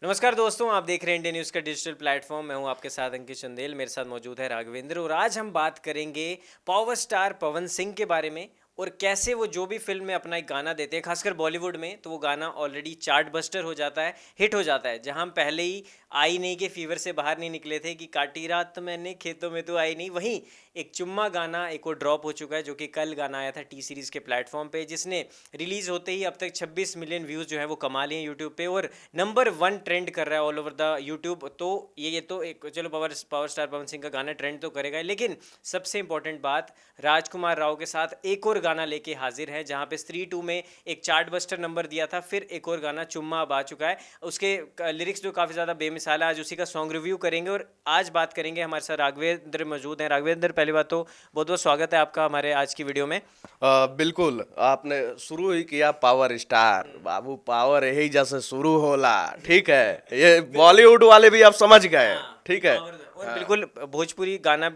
नमस्कार दोस्तों, आप देख रहे हैं इंडिया न्यूज़ का डिजिटल प्लेटफॉर्म। मैं हूं आपके साथ अंकित चंदेल। मेरे साथ मौजूद है राघवेंद्र और आज हम बात करेंगे पावर स्टार पवन सिंह के बारे में और कैसे वो जो भी फिल्म में अपना एक गाना देते हैं, खासकर बॉलीवुड में, तो वो गाना ऑलरेडी चार्ट बस्टर हो जाता है, हिट हो जाता है। जहां हम पहले ही आई नहीं के फीवर से बाहर नहीं निकले थे कि काटी रात मैंने खेतों में तो आई नहीं, वहीं एक चुम्मा गाना एक और ड्रॉप हो चुका है जो कि कल गाना आया था टी सीरीज़ के प्लेटफॉर्म पे, जिसने रिलीज़ होते ही अब तक 26 मिलियन व्यूज़ जो है वो कमा लिए हैं यूट्यूब पे और नंबर 1 ट्रेंड कर रहा है ऑल ओवर द यूट्यूब। तो ये तो एक चलो पावर स्टार पवन सिंह का गाना ट्रेंड तो करेगा ही, लेकिन सबसे इंपॉर्टेंट बात, राजकुमार राव के साथ एक और गाना लेके हाजिर है जहां पे स्त्री 2 में एक चार्ट बस्टर नंबर दिया था, फिर एक और गाना चुम्मा अब आ चुका है। उसके लिरिक्स जो काफ़ी ज़्यादा बेमिसाल है, आज उसी का सॉन्ग रिव्यू करेंगे और आज बात करेंगे। हमारे साथ राघवेंद्र मौजूद हैं। राघवेंद्र, पहली बात तो बहुत बहुत स्वागत है आपका हमारे आज की वीडियो में। बिल्कुल आपने शुरू ही किया पावर स्टार बाबू, पावर यही जैसे शुरू होला। ठीक है, ये बॉलीवुड वाले भी आप समझ गए। ठीक है। और बिल्कुल भोजपुरी गाना,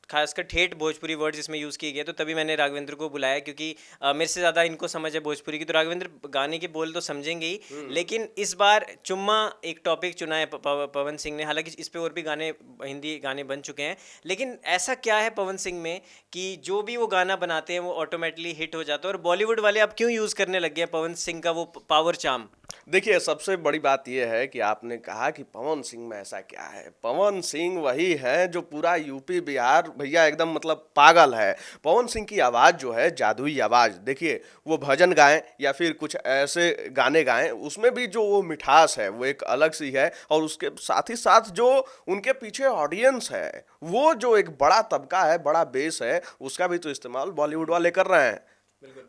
खासकर ठेठ भोजपुरी वर्ड्स इसमें यूज़ किए गए, तो तभी मैंने राघवेंद्र को बुलाया क्योंकि मेरे से ज़्यादा इनको समझ है भोजपुरी की। तो राघवेंद्र, गाने के बोल तो समझेंगे ही, लेकिन इस बार चुम्मा एक टॉपिक चुना है पवन सिंह ने। हालांकि इस पे और भी गाने, हिंदी गाने बन चुके हैं, लेकिन ऐसा क्या है पवन सिंह में कि जो भी वो गाना बनाते हैं वो ऑटोमेटिकली हिट हो जाता है। और बॉलीवुड वाले अब क्यों यूज़ करने लग गए हैं पवन सिंह का वो पावर चार्म? देखिए, सबसे बड़ी बात यह है कि आपने कहा कि पवन सिंह में ऐसा क्या है। पवन सिंह वही है जो पूरा यूपी बिहार भैया एकदम मतलब पागल है। पवन सिंह की आवाज़ जो है जादुई आवाज़। देखिए, वो भजन गाएं या फिर कुछ ऐसे गाने गाएं, उसमें भी जो वो मिठास है वो एक अलग सी है। और उसके साथ ही साथ जो उनके पीछे ऑडियंस है, वो जो एक बड़ा तबका है, बड़ा बेस है, उसका भी तो इस्तेमाल बॉलीवुड वाले कर रहे हैं।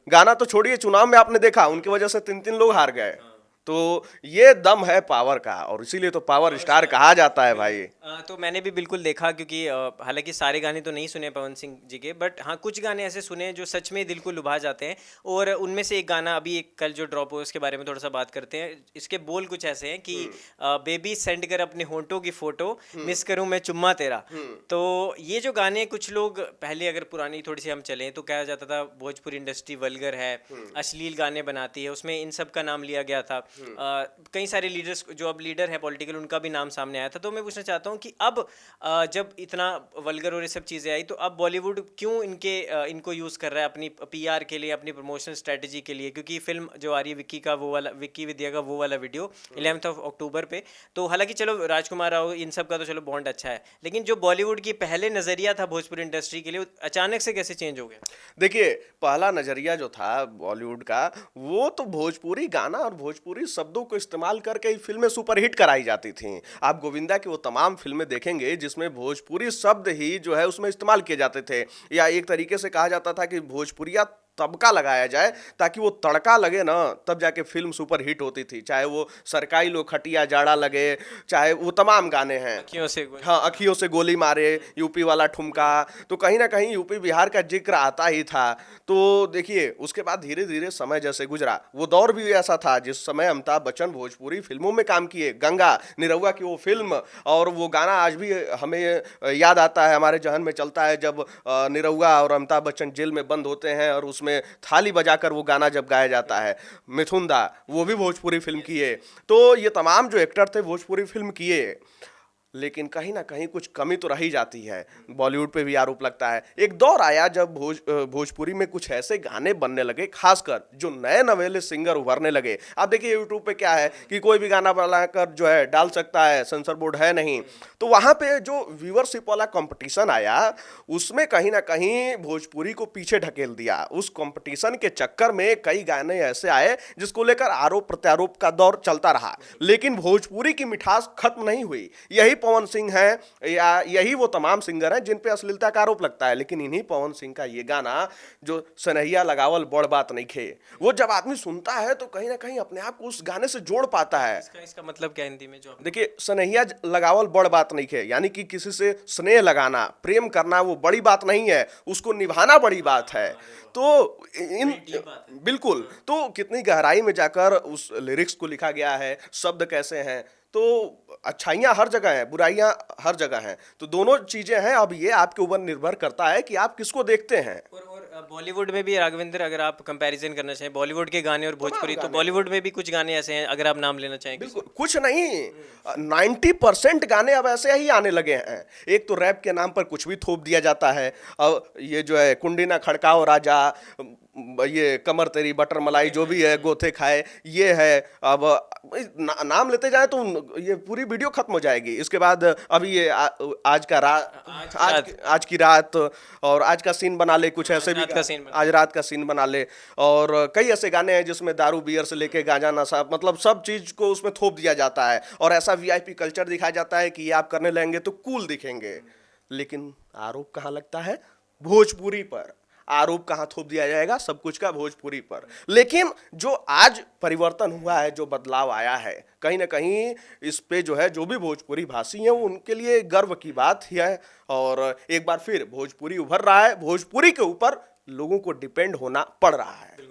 गाना तो छोड़िए, चुनाव में आपने देखा उनकी वजह से 3-3 लोग हार गए। तो ये दम है पावर का, और इसीलिए तो पावर स्टार कहा जाता है भाई। तो मैंने भी बिल्कुल देखा क्योंकि हालांकि सारे गाने तो नहीं सुने पवन सिंह जी के, बट हाँ कुछ गाने ऐसे सुने जो सच में दिल को लुभा जाते हैं। और उनमें से एक गाना अभी एक कल जो ड्रॉप हुआ उसके बारे में थोड़ा सा बात करते हैं। इसके बोल कुछ ऐसे हैं कि बेबी सेंड कर अपने होंठों की फोटो, मिस करूं मैं चुम्मा तेरा। तो ये जो गाने, कुछ लोग पहले अगर पुरानी थोड़ी सी हम चलें तो कहा जाता था भोजपुरी इंडस्ट्री वल्गर है, अश्लील गाने बनाती है, उसमें इन सब का नाम लिया गया था। कई सारे लीडर्स जो अब लीडर है पॉलिटिकल, उनका भी नाम सामने आया था। तो मैं पूछना चाहता हूँ कि अब जब इतना वल्गर और ये सब चीज़ें आई, तो अब बॉलीवुड क्यों इनको यूज़ कर रहा है अपनी पीआर के लिए, अपनी प्रमोशन स्ट्रेटजी के लिए? क्योंकि फिल्म जो आ रही है विक्की का, वो वाला विक्की विद्या का वो वाला वीडियो 11 अक्टूबर पे, तो हालांकि चलो राजकुमार राव इन सब का तो चलो बॉन्ड अच्छा है, लेकिन जो बॉलीवुड की पहले नज़रिया था भोजपुरी इंडस्ट्री के लिए, वो अचानक से कैसे चेंज हो गया? देखिए, पहला नजरिया जो था बॉलीवुड का, वो तो भोजपुरी गाना और भोजपुरी शब्दों को इस्तेमाल करके ही फिल्में सुपरहिट कराई जाती थी। आप गोविंदा की वो तमाम फिल्में देखेंगे जिसमें भोजपुरी शब्द ही जो है उसमें इस्तेमाल किए जाते थे, या एक तरीके से कहा जाता था कि भोजपुरिया तबका लगाया जाए ताकि वो तड़का लगे ना, तब जाके फिल्म सुपर हिट होती थी। चाहे वो सरकाई लो खटिया जाड़ा लगे, चाहे वो तमाम गाने हैं। अखियों से हाँ, अखियों से गोली मारे, यूपी वाला ठुमका, तो कहीं ना कहीं यूपी बिहार का जिक्र आता ही था। तो देखिए, उसके बाद धीरे धीरे समय जैसे गुजरा, वो दौर भी ऐसा था जिस समय अमिताभ बच्चन भोजपुरी फिल्मों में काम किए। गंगा निरहुआ की वो फिल्म और वो गाना आज भी हमें याद आता है, हमारे जहन में चलता है, जब निरहुआ और अमिताभ बच्चन जेल में बंद होते हैं और उसमें थाली बजाकर वो गाना जब गाया जाता है। मिथुन दा, वो भी भोजपुरी फिल्म किए। तो ये तमाम जो एक्टर थे भोजपुरी फिल्म किए, लेकिन कहीं ना कहीं कुछ कमी तो रही जाती है। बॉलीवुड पे भी आरोप लगता है। एक दौर आया जब भोजपुरी में कुछ ऐसे गाने बनने लगे, खासकर जो नए नवेले सिंगर उभरने लगे। आप देखिए यूट्यूब पे क्या है कि कोई भी गाना बनाकर जो है डाल सकता है, सेंसर बोर्ड है नहीं। तो वहाँ पे जो व्यूअरशिप वाला कंपटीशन आया, उसमें कहीं ना कहीं भोजपुरी को पीछे ढकेल दिया। उस कंपटीशन के चक्कर में कई गाने ऐसे आए जिसको लेकर आरोप प्रत्यारोप का दौर चलता रहा, लेकिन भोजपुरी की मिठास खत्म नहीं हुई। यही पवन सिंह हैं या यही वो तमाम सिंगर हैं जिन पे अश्लीलता का आरोप लगता है, लेकिन इन्हीं पवन सिंह का ये गाना जो सनहिया लगावल बड़ बात नहीं खे, वो जब आदमी सुनता है तो कहीं ना कहीं अपने आप को उस गाने से जोड़ पाता है। इसका मतलब क्या हिंदी में जो देखिए, सनहिया लगावल बड़ बात नहीं खे, यानी कि किसी से स्नेह लगाना, प्रेम करना वो बड़ी बात नहीं है, उसको निभाना बड़ी बात है। तो इन बिल्कुल, तो कितनी गहराई में जाकर उस लिरिक्स को लिखा गया है, शब्द कैसे हैं। तो अच्छाइयाँ हर जगह हैं, बुराइयाँ हर जगह हैं, तो दोनों चीज़ें हैं। अब ये आपके ऊपर निर्भर करता है कि आप किसको देखते हैं। और बॉलीवुड में भी राघवेंद्र, अगर आप कंपैरिजन करना चाहें बॉलीवुड के गाने और भोजपुरी, तो बॉलीवुड में भी कुछ गाने ऐसे हैं, अगर आप नाम लेना चाहें किसी। बिल्कुल कुछ नहीं, 90% गाने अब ऐसे ही आने लगे हैं। एक तो रैप के नाम पर कुछ भी थोप दिया जाता है। अब ये जो है कुंडी ना खड़काओ राजा, ये कमर तेरी बटर मलाई, जो भी है गोथे खाए, ये है। अब नाम लेते जाए तो ये पूरी वीडियो खत्म हो जाएगी। इसके बाद अभी ये आज का रात, आज की रात, और आज का सीन बना ले, कुछ ऐसे भी रात का सीन बना आज रात का सीन बना ले। और कई ऐसे गाने हैं जिसमें दारू बियर से लेके गांजा नशा, मतलब सब चीज को उसमें थोप दिया जाता है, और ऐसा वीआईपी कल्चर दिखाया जाता है कि ये आप करने लगेंगे तो कूल दिखेंगे। लेकिन आरोप कहाँ लगता है? भोजपुरी पर। आरोप कहाँ थोप दिया जाएगा? सब कुछ का भोजपुरी पर। लेकिन जो आज परिवर्तन हुआ है, जो बदलाव आया है, कहीं ना कहीं इस पे जो है जो भी भोजपुरी भाषी हैं वो उनके लिए गर्व की बात ही है। और एक बार फिर भोजपुरी उभर रहा है, भोजपुरी के ऊपर लोगों को डिपेंड होना पड़ रहा है।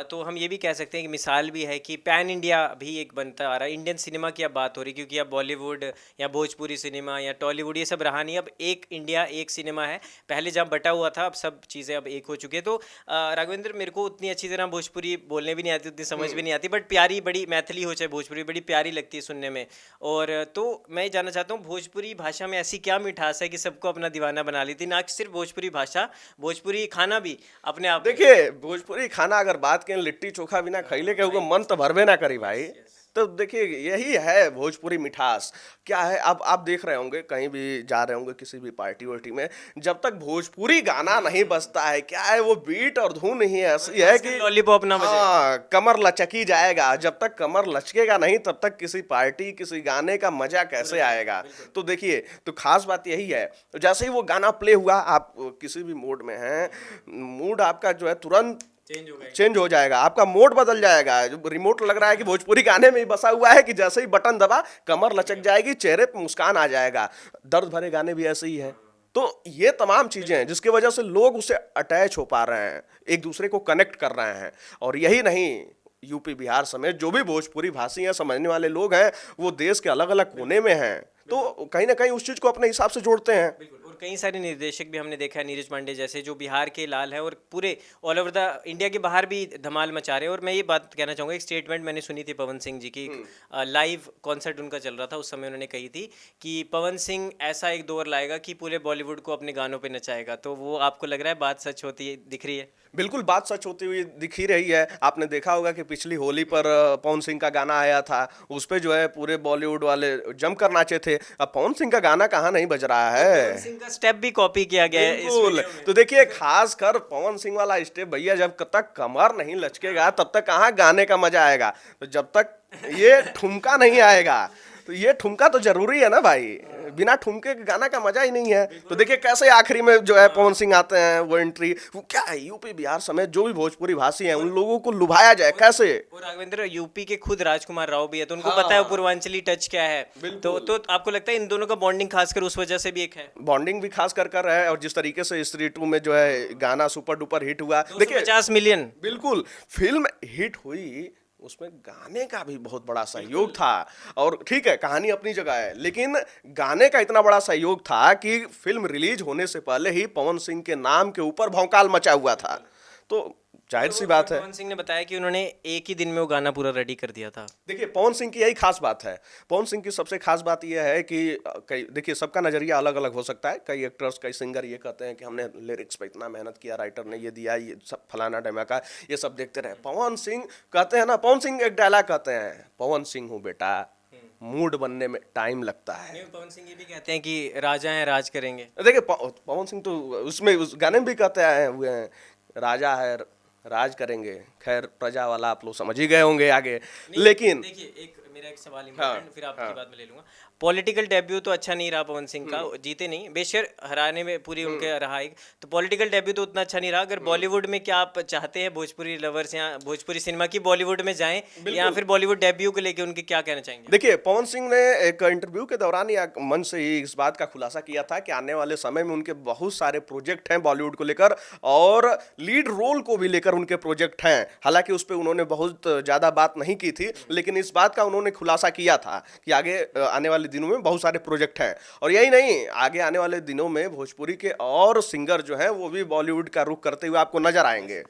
तो हम ये भी कह सकते हैं कि मिसाल भी है कि पैन इंडिया भी एक बनता आ रहा है। इंडियन सिनेमा की अब बात हो रही है, क्योंकि अब बॉलीवुड या भोजपुरी सिनेमा या टॉलीवुड ये सब रहा नहीं, अब एक इंडिया एक सिनेमा है। पहले जब बटा हुआ था, अब सब चीज़ें अब एक हो चुकी है। तो राघवेंद्र, मेरे को उतनी अच्छी तरह भोजपुरी बोलने भी नहीं आती, उतनी समझ भी नहीं आती, बट प्यारी बड़ी, मैथिली हो चाहे भोजपुरी, बड़ी प्यारी लगती है सुनने में। और तो मैं ये जानना चाहता हूँ, भोजपुरी भाषा में ऐसी क्या मिठास है कि सबको अपना दीवाना बना लेती? ना कि सिर्फ भोजपुरी भाषा, भोजपुरी खाना भी अपने आप। देखिए, भोजपुरी खाना अगर बात करें, लिट्टी चोखा बिना खैले के हुए मन तो भरवे ना करी भाई। तो देखिए, यही है भोजपुरी मिठास। क्या है, अब आप देख रहे होंगे, कहीं भी जा रहे होंगे किसी भी पार्टी वार्टी में, जब तक भोजपुरी गाना नहीं बजता है, क्या है वो बीट और धुन ही ऐसी है कि लॉलीपॉप ना बजे। हाँ, कमर लचकी जाएगा। जब तक कमर लचकेगा नहीं, तब तक किसी पार्टी, किसी गाने का मजा कैसे आएगा? तो देखिए, तो खास बात यही है, जैसे ही वो गाना प्ले हुआ, आप किसी भी मूड में हैं, मूड आपका जो है तुरंत चेंज हो जाएगा, आपका मोड बदल जाएगा। जो रिमोट लग रहा है कि भोजपुरी गाने में ही बसा हुआ है, कि जैसे ही बटन दबा कमर लचक जाएगी, चेहरे पे मुस्कान आ जाएगा। दर्द भरे गाने भी ऐसे ही है। तो ये तमाम चीजें हैं जिसकी वजह से लोग उससे अटैच हो पा रहे हैं, एक दूसरे को कनेक्ट कर रहे हैं। और यही नहीं, यूपी बिहार समेत जो भी भोजपुरी भाषी हैं, समझने वाले लोग हैं, वो देश के अलग अलग कोने में हैं, तो कहीं ना कहीं उस चीज को अपने हिसाब से जोड़ते हैं। और कई सारे निर्देशक भी हमने देखा है, नीरज पांडे जैसे, जो बिहार के लाल है और पूरे ऑल ओवर द इंडिया के बाहर भी धमाल मचा रहे हैं। और मैं ये बात कहना चाहूँगा, एक स्टेटमेंट मैंने सुनी थी पवन सिंह जी की, लाइव कॉन्सर्ट उनका चल रहा था, उस समय उन्होंने कही थी कि पवन सिंह ऐसा एक दौर लाएगा कि पूरे बॉलीवुड को अपने गानों पर नचाएगा। तो वो आपको लग रहा है बात सच होती है, दिख रही है? बिल्कुल बात सच होती हुई दिख ही रही है। आपने देखा होगा कि पिछली होली पर पवन सिंह का गाना आया था, उस पे जो है पूरे बॉलीवुड वाले जमकर नाचे थे। अब पवन सिंह का गाना कहाँ नहीं बज रहा है? पवन सिंह का स्टेप भी कॉपी किया गया है इस बिल्कुल। वीडियो में। तो देखिए, खास कर पवन सिंह वाला स्टेप भैया, जब तक कमर नहीं लचकेगा तब तक कहाँ गाने का मजा आएगा। तो जब तक ये ठुमका नहीं आएगा, तो ये ठुमका तो जरूरी है ना भाई, बिना ठुमके के गाना का मजा ही नहीं है। तो देखिए कैसे आखिरी में जो है पवन सिंह आते हैं, वो एंट्री, वो क्या है, यूपी बिहार समेत जो भी भोजपुरी भाषी हैं उन लोगों को लुभाया जाए कैसे। और राघवेंद्र, यूपी के खुद राजकुमार राव भी है, तो उनको पता है वो पूर्वांचली टच क्या है। तो आपको लगता है इन दोनों का बॉन्डिंग खासकर उस वजह से भी एक है? बॉन्डिंग भी खास कर है, और जिस तरीके से स्त्री 2 में जो है गाना सुपर डुपर हिट हुआ, देखिए 50 मिलियन। बिल्कुल, फिल्म हिट हुई, उसमें गाने का भी बहुत बड़ा सहयोग था। और ठीक है, कहानी अपनी जगह है, लेकिन गाने का इतना बड़ा सहयोग था कि फिल्म रिलीज होने से पहले ही पवन सिंह के नाम के ऊपर भौकाल मचा हुआ था। तो जाहिर सी बात है, पवन सिंह ने बताया कि उन्होंने एक ही दिन में वो गाना पूरा रेडी कर दिया था। देखिए पवन सिंह की यही खास बात है। पवन सिंह की सबसे खास बात यह है कि देखिए सबका नजरिया अलग अलग हो सकता है। कई एक्टर्स, कई सिंगर ये कहते हैं कि हमने लिरिक्स पे इतना मेहनत किया, राइटर ने ये दिया, ये सब फलाना ढमाका, ये सब देखते रहे। पवन सिंह कहते हैं ना, पवन सिंह एक डायलॉग कहते हैं, पवन सिंह हूँ बेटा, मूड बनने में टाइम लगता है। पवन सिंह ये भी कहते हैं कि राजा हैं, राज करेंगे। देखिए पवन सिंह तो उसमें उस गाने में भी कहते आए हुए हैं, राजा है राज करेंगे। खैर प्रजा वाला आप लोग समझ ही गए होंगे आगे। लेकिन देखिए, एक मेरा एक सवाल इम्पोर्टेंट, फिर आपकी बात में ले लूंगा। पॉलिटिकल डेब्यू तो अच्छा नहीं रहा पवन सिंह का, जीते नहीं, बेशर हराने में पूरी उनके रहा एक, तो पॉलिटिकल डेब्यू तो उतना अच्छा नहीं रहा। अगर बॉलीवुड में, क्या आप चाहते हैं भोजपुरी लवर्स या भोजपुरी सिनेमा की बॉलीवुड में जाएं, या फिर बॉलीवुड डेब्यू को लेके उनके क्या कहना चाहेंगे? देखिए पवन सिंह ने एक इंटरव्यू के दौरान या मंच से ही इस बात का खुलासा किया था कि आने वाले समय में उनके बहुत सारे प्रोजेक्ट हैं बॉलीवुड को लेकर, और लीड रोल को भी लेकर उनके प्रोजेक्ट हैं। हालांकि उस पर उन्होंने बहुत ज़्यादा बात नहीं की थी, लेकिन इस बात का उन्होंने उन्होंने खुलासा किया था कि आगे आने वाले दिनों में बहुत सारे प्रोजेक्ट हैं, और यही नहीं, आगे आने वाले दिनों में भोजपुरी के और सिंगर जो हैं वो भी बॉलीवुड का रुख करते हुए आपको नजर आएंगे।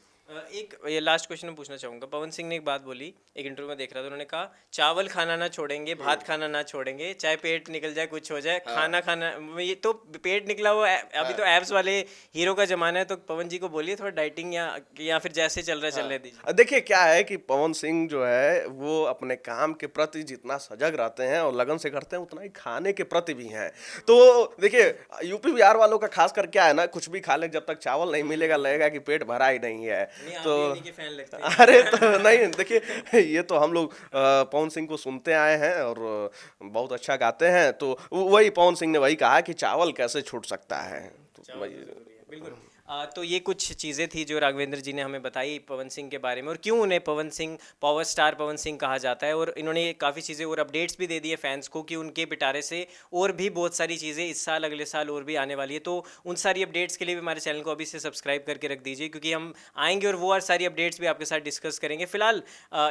एक ये लास्ट क्वेश्चन मैं पूछना चाहूँगा। पवन सिंह ने एक बात बोली, एक इंटरव्यू में देख रहा था, उन्होंने कहा चावल खाना ना छोड़ेंगे, भात खाना ना छोड़ेंगे, चाहे पेट निकल जाए कुछ हो जाए, खाना खाना। ये तो पेट निकला हुआ अभी तो एब्स वाले हीरो का जमाना है, तो पवन जी को बोलिए थोड़ा डाइटिंग या फिर जैसे चल रहा है चलने दीजिए। देखिए क्या है कि पवन सिंह जो है वो अपने काम के प्रति जितना सजग रहते हैं और लगन से करते हैं, उतना ही खाने के प्रति भी हैं। तो देखिए यूपी बिहार वालों का खास कर क्या है ना, कुछ भी खा ले, जब तक चावल नहीं मिलेगा लगेगा कि पेट भरा ही नहीं है। नहीं, आप तो भी इन्हीं के फैन लगते हैं। अरे तो नहीं, देखिए ये तो हम लोग पवन सिंह को सुनते आए हैं और बहुत अच्छा गाते हैं, तो वही पवन सिंह ने वही कहा कि चावल कैसे छूट सकता है, तो चावल वही। तो ज़रूरी है, बिल्कुल। तो ये कुछ चीज़ें थी जो राघवेंद्र जी ने हमें बताई पवन सिंह के बारे में, और क्यों उन्हें पवन सिंह, पावर स्टार पवन सिंह कहा जाता है। और इन्होंने काफ़ी चीज़ें और अपडेट्स भी दे दिए फैंस को कि उनके पिटारे से और भी बहुत सारी चीज़ें इस साल अगले साल और भी आने वाली है। तो उन सारी अपडेट्स के लिए भी हमारे चैनल को अभी से सब्सक्राइब करके रख दीजिए, क्योंकि हम आएंगे और वो और सारी अपडेट्स भी आपके साथ डिस्कस करेंगे। फिलहाल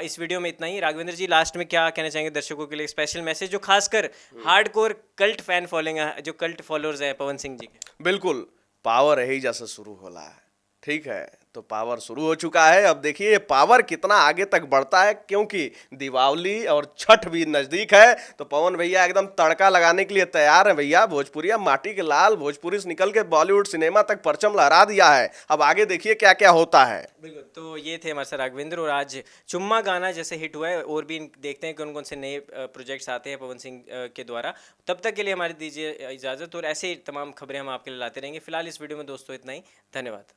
इस वीडियो में इतना ही। राघवेंद्र जी लास्ट में क्या कहना चाहेंगे दर्शकों के लिए, स्पेशल मैसेज जो खासकर हार्डकोर कल्ट फैन फॉलोइंग है, जो कल्ट फॉलोअर्स हैं पवन सिंह जी के? बिल्कुल, पावर यही जैसे शुरू होला है, ठीक है, तो पावर शुरू हो चुका है। अब देखिए ये पावर कितना आगे तक बढ़ता है, क्योंकि दिवाली और छठ भी नजदीक है, तो पवन भैया एकदम तड़का लगाने के लिए तैयार है भैया। भोजपुरिया माटी के लाल, भोजपुरी से निकल के बॉलीवुड सिनेमा तक परचम लहरा दिया है। अब आगे देखिए क्या क्या होता है। बिल्कुल। तो ये थे हमारे साथ राघवेंद्र, और आज चुम्मा गाना जैसे हिट हुआ है, और भी देखते हैं कौन कौन से नए प्रोजेक्ट्स आते हैं पवन सिंह के द्वारा। तब तक के लिए हमारी दीजिए इजाज़त, और ऐसे ही तमाम खबरें हम आपके लिए लाते रहेंगे। फिलहाल इस वीडियो में दोस्तों इतना ही। धन्यवाद।